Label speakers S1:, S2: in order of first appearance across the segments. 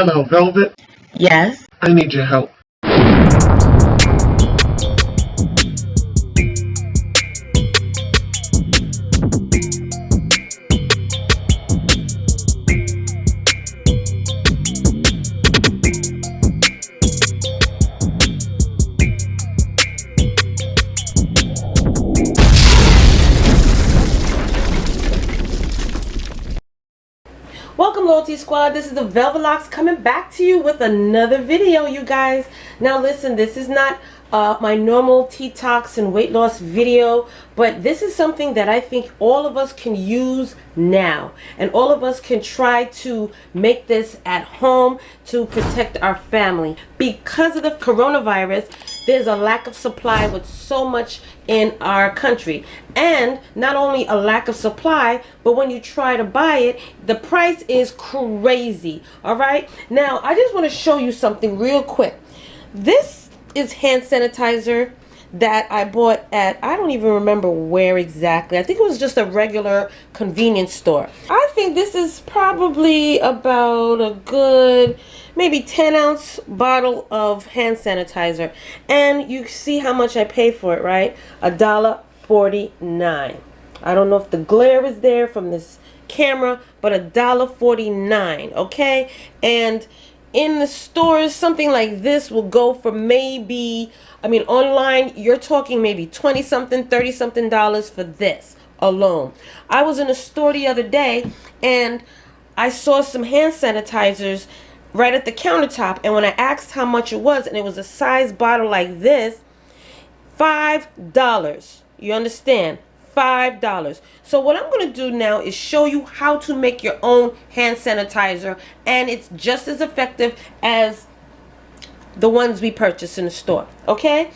S1: Hello, Velvet.
S2: Yes.
S1: I need your help.
S2: Welcome, Loyalty Squad. This is the Velvet Locks coming back to you with another video, you guys. Now listen, this is not my normal detox and weight loss video, but this is something that I think all of us can use now, and all of us can try to make this at home to protect our family. Because of the coronavirus, there's a lack of supply with so much in our country, and not only a lack of supply, but when you try to buy it, the price is crazy. All right, now I just want to show you something real quick. This is hand sanitizer that I bought at, I don't even remember where exactly. I think it was just a regular convenience store. I think this is probably about a good maybe 10-ounce bottle of hand sanitizer, and you see how much I paid for it, right? $1.49. I don't know if the glare is there from this camera, but $1.49. okay? And in the stores, something like this will go for maybe, I mean, online, you're talking maybe 20-something, 30-something dollars for this alone. I was in a store the other day, and I saw some hand sanitizers right at the countertop, and when I asked how much it was, and it was a size bottle like this, $5. You understand? $5. So what I'm going to do now is show you how to make your own hand sanitizer, and it's just as effective as the ones we purchase in the store. Okay?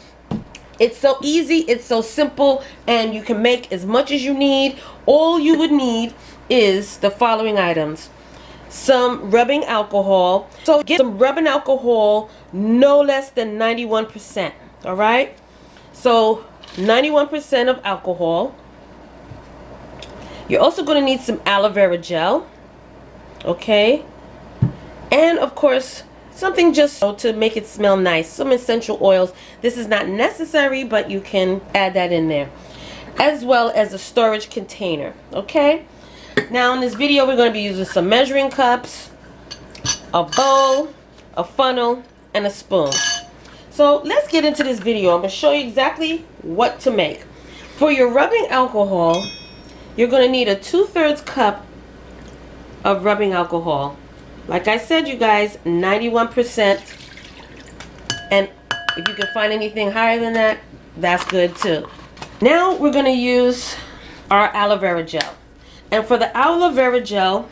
S2: It's so easy, it's so simple, and you can make as much as you need. All you would need is the following items: some rubbing alcohol. So get some rubbing alcohol, no less than 91%. All right? So 91% of alcohol. You're also going to need some aloe vera gel, okay? And of course, something just to make it smell nice, some essential oils. This is not necessary, but you can add that in there, as well as a storage container, okay? Now in this video, we're going to be using some measuring cups, a bowl, a funnel, and a spoon. So let's get into this video. I'm going to show you exactly what to make. For your rubbing alcohol, you're going to need a 2/3 cup of rubbing alcohol. Like I said, you guys, 91%. And if you can find anything higher than that, that's good too. Now we're going to use our aloe vera gel. And for the aloe vera gel,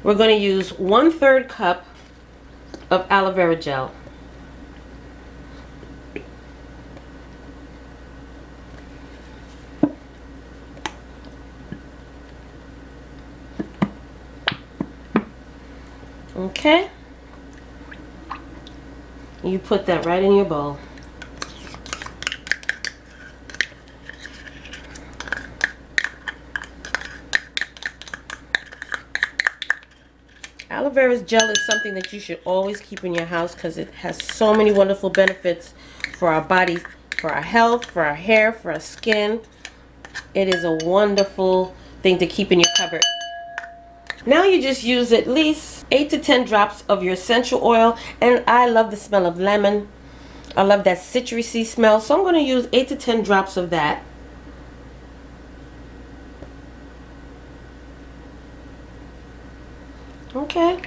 S2: we're going to use 1/3 cup of aloe vera gel. Okay, you put that right in your bowl. Aloe vera gel is something that you should always keep in your house because it has so many wonderful benefits for our bodies, for our health, for our hair, for our skin. It is a wonderful thing to keep in your cupboard. Now you just use at least 8 to 10 drops of your essential oil, and I love the smell of lemon. I love that citrusy smell, so I'm going to use 8 to 10 drops of that. Okay.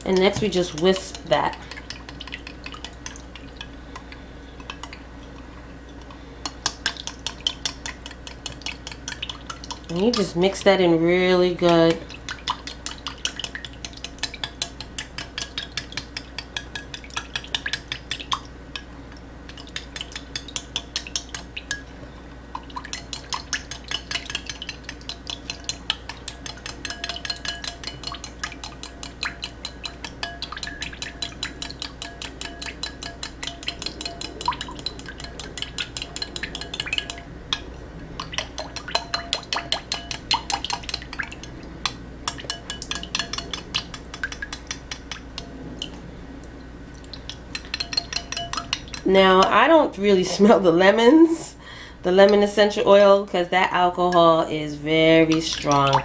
S2: And next we just whisk that. And you just mix that in really good. Now, I don't really smell the lemons, the lemon essential oil, because that alcohol is very strong.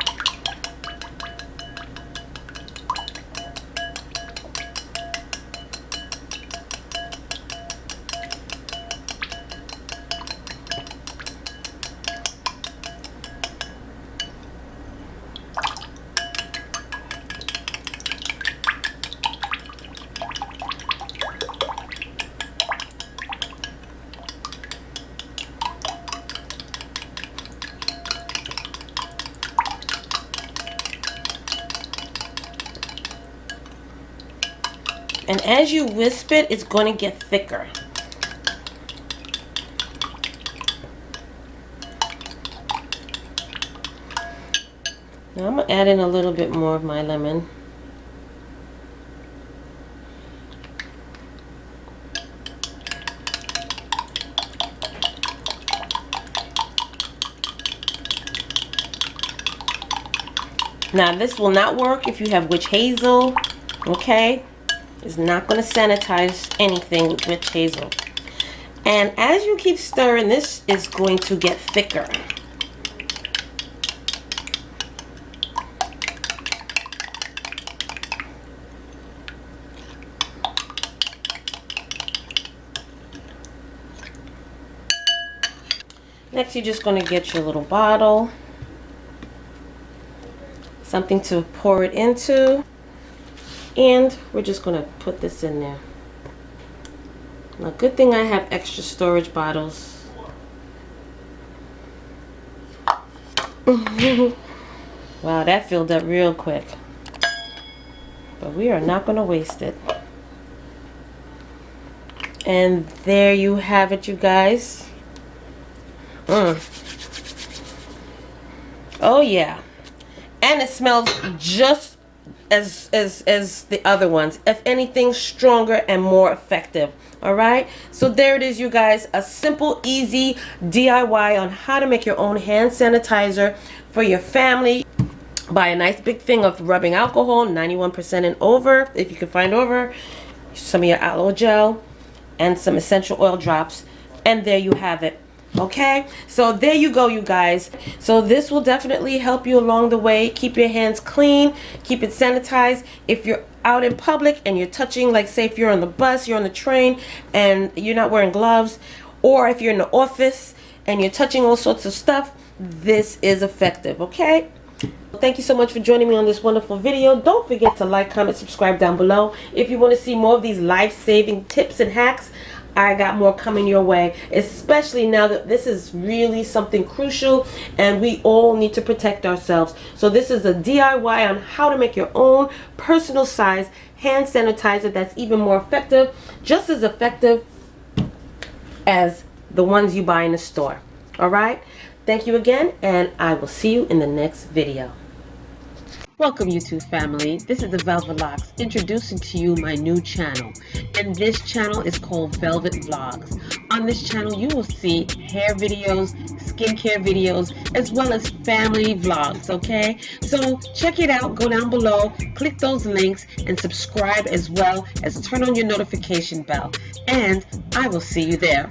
S2: And as you wisp it, it's going to get thicker. Now I'm going to add in a little bit more of my lemon. Now this will not work if you have witch hazel, okay? It's not going to sanitize anything with witch hazel. And as you keep stirring, this is going to get thicker. Next, you're just going to get your little bottle, something to pour it into. And we're just going to put this in there. Now, good thing I have extra storage bottles. Wow, that filled up real quick. But we are not going to waste it. And there you have it, you guys. Oh yeah. And it smells just as the other ones, if anything, stronger and more effective. All right, so there it is, you guys, a simple, easy DIY on how to make your own hand sanitizer for your family. Buy a nice big thing of rubbing alcohol, 91% and over, if you can find over, some of your aloe gel, and some essential oil drops, and there you have it. Okay, so there you go, you guys. So this will definitely help you along the way. Keep your hands clean, keep it sanitized. If you're out in public and you're touching, like say if you're on the bus, you're on the train and you're not wearing gloves, or if you're in the office and you're touching all sorts of stuff, this is effective. Okay, thank you so much for joining me on this wonderful video. Don't forget to like, comment, subscribe down below. If you want to see more of these life-saving tips and hacks, I got more coming your way, especially now that this is really something crucial and we all need to protect ourselves. So this is a DIY on how to make your own personal size hand sanitizer that's even more effective, just as effective as the ones you buy in the store. All right, thank you again, and I will see you in the next video. Welcome, YouTube family. This is the Velvet Locks introducing to you my new channel, and this channel is called Velvet Vlogs. On this channel you will see hair videos, skincare videos, as well as family vlogs. Okay, so check it out, go down below, click those links, and subscribe, as well as turn on your notification bell, and I will see you there.